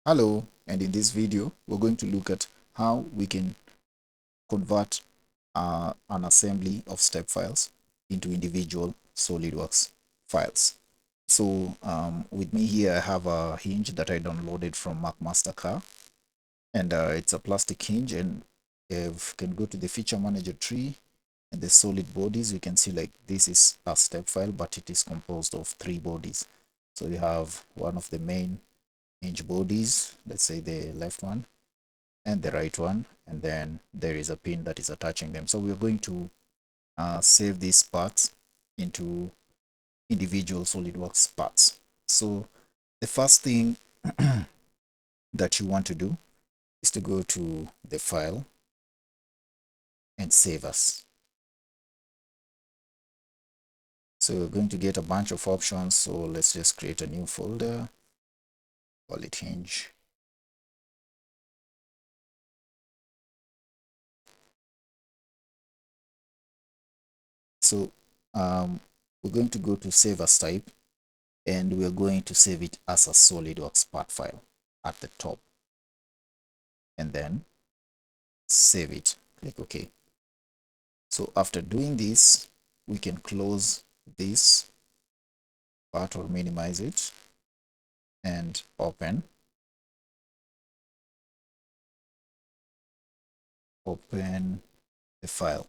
Hello, and in this video, we're going to look at how we can convert an assembly of step files into individual SolidWorks files. So with me here, I have a hinge that I downloaded from MacMaster, and it's a plastic hinge. And if you can go to the feature manager tree and the solid bodies, you can see like this is a step file, but it is composed of 3 bodies. So you have one of the main hinge bodies, let's say the left one, and the right one, and then there is a pin that is attaching them. So we're going to save these parts into individual SolidWorks parts. So the first thing that you want to do is to go to the file and save as. So we're going to get a bunch of options. So let's just create a new folder, call it hinge. So we're going to go to save as type, and we're going to save it as a SolidWorks part file at the top, and then save it, click OK. So after doing this, we can close this part or minimize it and open the file.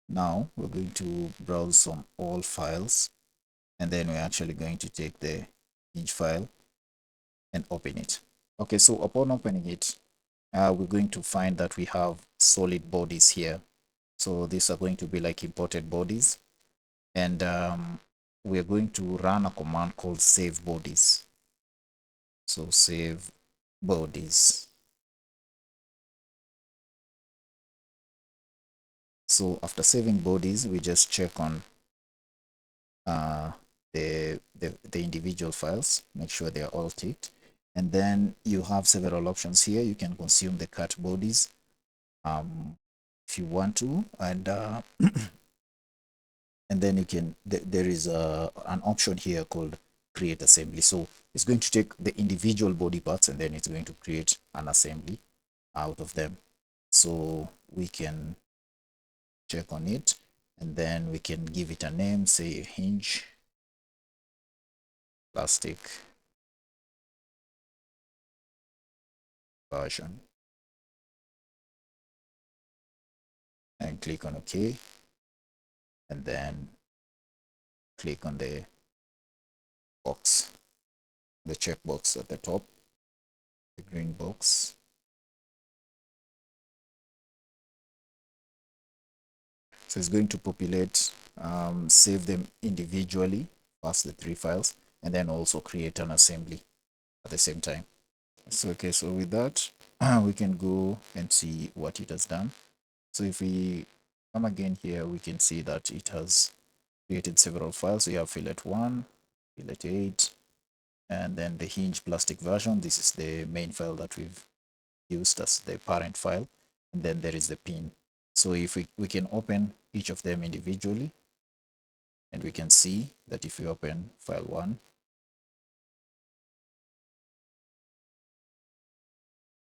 Now we're going to browse some all files, and then we're actually going to take the hinge file and open it. Okay, so upon opening it, we're going to find that we have solid bodies here. So these are going to be like imported bodies, and we're going to run a command called save bodies. So save bodies. So after saving bodies, we just check on the individual files, make sure they are all ticked, and then you have several options here. You can consume the cut bodies if you want to, and and then you can there is an option here called create assembly. So it's going to take the individual body parts, and then it's going to create an assembly out of them. So we can check on it, and then we can give it a name, say hinge plastic version, and click on OK, and then click on the box, the checkbox at the top, the green box. So it's going to populate, save them individually, pass the 3 files, and then also create an assembly at the same time. So okay, so with that, we can go and see what it has done. So if we come again here, we can see that it has created several files. So you have fillet 1, fillet 8, and then the hinge plastic version. This is the main file that we've used as the parent file, and then there is the pin. So if we can open each of them individually, and we can see that if we open file 1,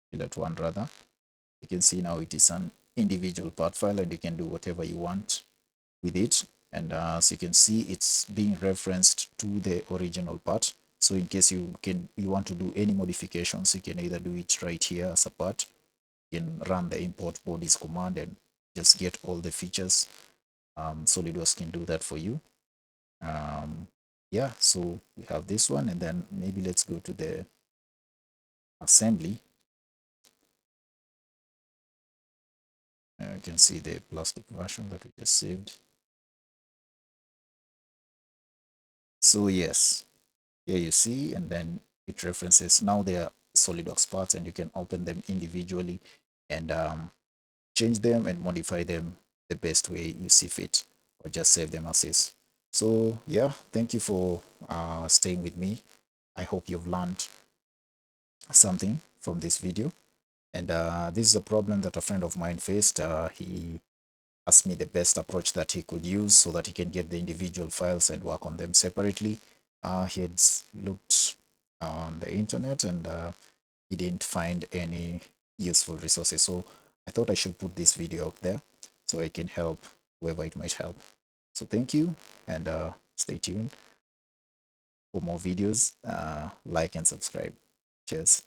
fillet 1 rather, you can see now it is an individual part file, and you can do whatever you want with it. And as you can see, it's being referenced to the original part. So in case you want to do any modifications, you can either do it right here as a part. You can run the import bodies command and just get all the features. SolidWorks can do that for you. Yeah, so we have this one, and then maybe let's go to the assembly. You can see the plastic version that we just saved. So yes, here you see, and then it references. Now they are SolidWorks parts, and you can open them individually and change them and modify them the best way you see fit, or just save them as is. So yeah, thank you for staying with me. I hope you've learned something from this video. And this is a problem that a friend of mine faced. He asked me the best approach that he could use so that he can get the individual files and work on them separately. He had looked on the internet, and he didn't find any useful resources. So I thought I should put this video out there so it can help whoever it might help. So thank you, and stay tuned for more videos. Like and subscribe. Cheers.